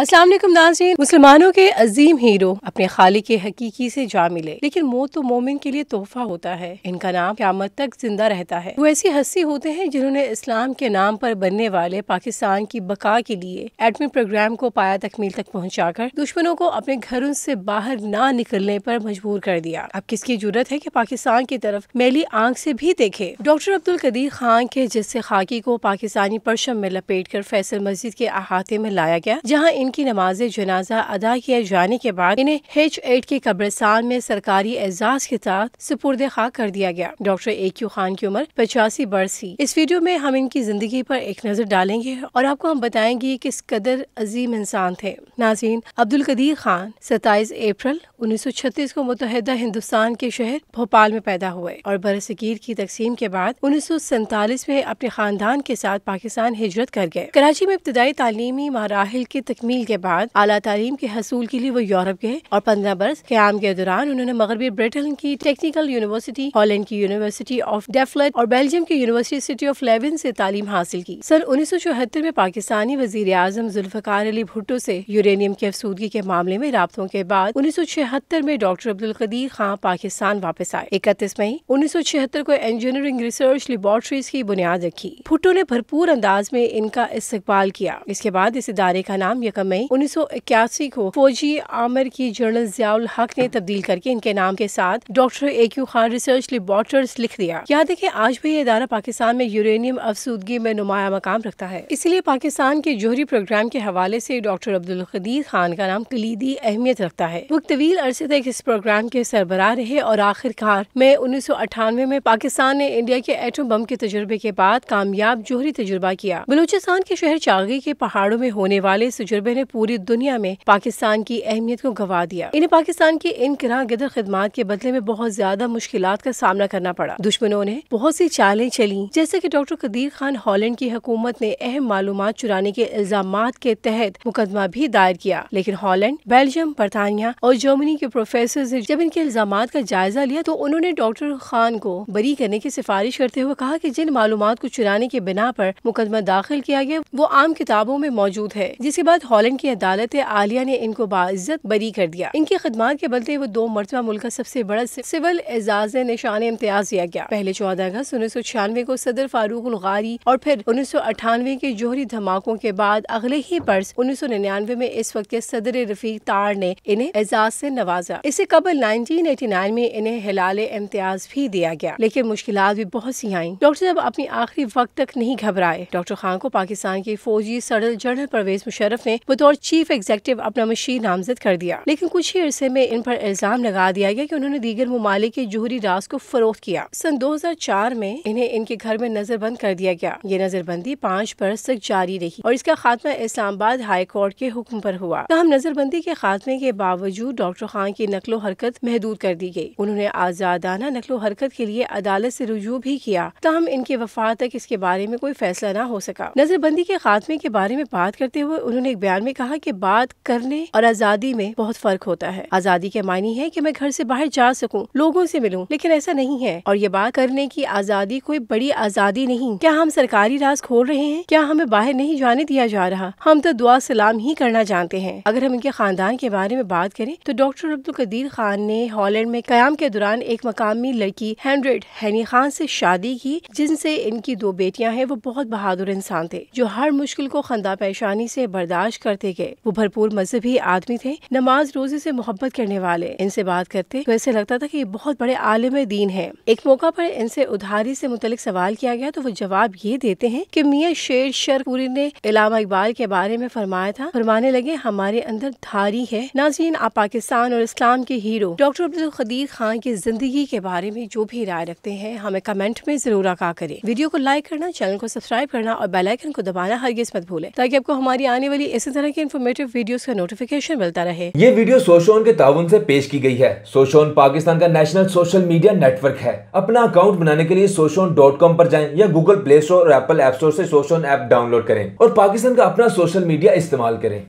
अस्सलाम वालेकुम नाज़रीन। मुसलमानों के अजीम हीरो अपने खालिक के हकीकी से जा मिले, लेकिन मौत तो मोमिन के लिए तोहफा होता है। इनका नाम क़यामत तक जिंदा रहता है। वो ऐसी हस्ती होते हैं जिन्होंने इस्लाम के नाम पर बनने वाले पाकिस्तान की बका के लिए एटमी प्रोग्राम को पाया तकमील तक पहुँचाकर दुश्मनों को अपने घरों से बाहर ना निकलने पर मजबूर कर दिया। अब किसकी जुर्रत है कि पाकिस्तान की तरफ मैली आंख से भी देखे। डॉक्टर अब्दुल कदीर खान के जिस्से खाकी को पाकिस्तानी परचम में लपेट कर फैसल मस्जिद के अहाते में लाया गया, जहाँ इनकी नमाज जनाजा अदा किए जाने के बाद इन्हें H8 के कब्रिस्तान में सरकारी एजाज के साथ सुपुर्द खाक कर दिया गया। डॉक्टर AQ खान की उम्र 85 बरस थी। इस वीडियो में हम इनकी जिंदगी पर एक नजर डालेंगे और आपको हम बताएंगे किस कदर अजीम इंसान थे। नाज़रीन, अब्दुल कदीर खान 27 अप्रैल 1936 को मुत्तहिदा हिंदुस्तान के शहर भोपाल में पैदा हुए और बरसगीर की तकसीम के बाद 1947 में अपने खानदान के साथ पाकिस्तान हिजरत कर गए। कराची में इब्तदाई तालीमी मराहिल की तकमील के बाद आला तालीम के हसूल के लिए वो यूरोप गए और 15 बरस क़याम के दौरान उन्होंने मगरबी ब्रिटेन की टेक्निकल यूनिवर्सिटी, हॉलैंड की यूनिवर्सिटी ऑफ डेफलेट और बेल्जियम की यूनिवर्सिटी ऑफ लेवन से तालीम हासिल की। सन 1974 में पाकिस्तानी वजीर आजम जुल्फ़िकार अली भुट्टो से यूरेनियम की अफसूदगी के मामले में राब्तों के बाद 1976 में डॉक्टर अब्दुल कदीर खान पाकिस्तान वापस आए। 31 मई 1976 को इंजीनियरिंग रिसर्च लेबोरेटरीज की बुनियाद रखी। भुट्टो ने भरपूर अंदाज में इनका इस्तकबाल किया। इसके बाद इस इदारे का नाम 1 मई 1981 को फौजी आमिर की जनरल ज़ियाउल हक ने तब्दील करके इनके नाम के साथ doctor AQ Khan research laboratories लिख दिया। याद है कि आज भी ये इदारा पाकिस्तान में यूरेनियम अफसूदगी में नुमाया मकाम रखता है। इसलिए पाकिस्तान के जोहरी प्रोग्राम के हवाले से डॉक्टर अब्दुल कदीर खान का नाम कलीदी अहमियत रखता है। वो तवील अरसे तक इस प्रोग्राम के सरबराह रहे और आखिरकार में 1998 में पाकिस्तान ने इंडिया के एटम बम के तजुर्बे के बाद कामयाब जोहरी तजुर्बा किया। बलूचिस्तान के शहर चागी के पहाड़ों में होने वाले इस तजुर्बे ने पूरी दुनिया में पाकिस्तान की अहमियत को गवा दिया। इन्हें पाकिस्तान की इन किरागदर खिदमात के बदले में बहुत ज्यादा मुश्किलात का सामना करना पड़ा। दुश्मनों ने बहुत सी चालें चली, जैसे कि डॉक्टर कदीर खान हॉलैंड की हुकूमत ने अहम मालूमात चुराने के इल्जामात के तहत मुकदमा भी दायर किया, लेकिन हॉलैंड, बेल्जियम, बरतानिया और जर्मनी के प्रोफेसर ने जब इनके इल्जामात का जायजा लिया तो उन्होंने डॉक्टर खान को बरी करने की सिफारिश करते हुए कहा कि जिन मालूमात को चुराने की बिना पर मुकदमा दाखिल किया गया वो आम किताबों में मौजूद है। जिसके बाद हॉलैंड की अदालत आलिया ने इनको बाइज्जत बरी कर दिया। इनकी खिदमात के बदले वो 2 मरतबा मुल्क का सबसे बड़ा सिविल एजाज निशान इम्तियाज दिया गया। पहले 14 अगस्त 1996 को सदर फारूक उल गारी और फिर 1998 के जोहरी धमाकों के बाद अगले ही बरस 1999 में इस वक्त के सदर रफीक तार ने इन्हें एजाज से नवाजा। इससे कबल 1989 में इन्हें हिलाले इम्तियाज भी दिया गया, लेकिन मुश्किलात भी बहुत सी आई। डॉक्टर साहब अपनी आखिरी वक्त तक नहीं घबराए। डॉक्टर खान को पाकिस्तान के फौजी सदर जनरल परवेज मुशर्रफ ने बतौर चीफ एग्जीक्यूटिव अपना मशीन नामजद कर दिया, लेकिन कुछ ही अरसे में इन पर इल्जाम लगा दिया गया कि उन्होंने दीगर ममालिक के जोहरी राज को फरोख्त किया। सन 2004 में इन्हें इनके घर में नजरबंद कर दिया गया। ये नजरबंदी 5 बरस तक जारी रही और इसका खात्मा इस्लामाबाद हाई कोर्ट के हुक्म पर हुआ। तहम नजरबंदी के खात्मे के बावजूद डॉक्टर खान की नकलो हरकत महदूद कर दी गई। उन्होंने आजादाना नकलो हरकत के लिए अदालत से रुजू भी किया, तहम इनके वफात तक इसके बारे में कोई फैसला न हो सका। नजरबंदी के खात्मे के बारे में बात करते हुए उन्होंने एक बयान में कहा कि बात करने और आजादी में बहुत फर्क होता है। आजादी के मायने है कि मैं घर से बाहर जा सकूं, लोगों से मिलूं, लेकिन ऐसा नहीं है। और ये बात करने की आजादी कोई बड़ी आजादी नहीं। क्या हम सरकारी राज खोल रहे हैं? क्या हमें बाहर नहीं जाने दिया जा रहा? हम तो दुआ सलाम ही करना जानते हैं। अगर हम इनके खानदान के बारे में बात करें तो डॉक्टर अब्दुल कदीर खान ने हॉलैंड में कयाम के दौरान एक मकामी लड़की हैंड्रेड हैनी खान से शादी की, जिनसे इनकी 2 बेटियां हैं। वो बहुत बहादुर इंसान थे जो हर मुश्किल को खंदा पेशानी से बर्दाश्त करते गए। वो भरपूर मजहबी आदमी थे, नमाज रोजे से मोहब्बत करने वाले। इनसे बात करते तो ऐसे लगता था कि ये बहुत बड़े आलिम दीन है। एक मौका पर इनसे उधारी से मुतल्लिक सवाल किया गया तो वो जवाब ये देते हैं कि मियां शेर शरपुरी ने इलामा इकबाल के बारे में फरमाया था, फरमाने लगे हमारे अंदर धारी है। नाज़रीन, आप पाकिस्तान और इस्लाम के हीरो डॉक्टर अब्दुल कदीर खान की जिंदगी के बारे में जो भी राय रखते हैं हमें कमेंट में जरूर आगाह करें। वीडियो को लाइक करना, चैनल को सब्सक्राइब करना और बेल आइकन को दबाना हरगिज़ मत भूलें, ताकि आपको हमारी आने वाली इसी तरह की इन्फॉर्मेटिव वीडियोस का नोटिफिकेशन मिलता रहे। ये वीडियो सोशोन के ताउन से पेश की गई है। सोशोन पाकिस्तान का नेशनल सोशल मीडिया नेटवर्क है। अपना अकाउंट बनाने के लिए soshon.com पर जाएं या गूगल प्ले स्टोर और एप्पल ऐप स्टोर से सोशोन ऐप डाउनलोड करें और पाकिस्तान का अपना सोशल मीडिया इस्तेमाल करें।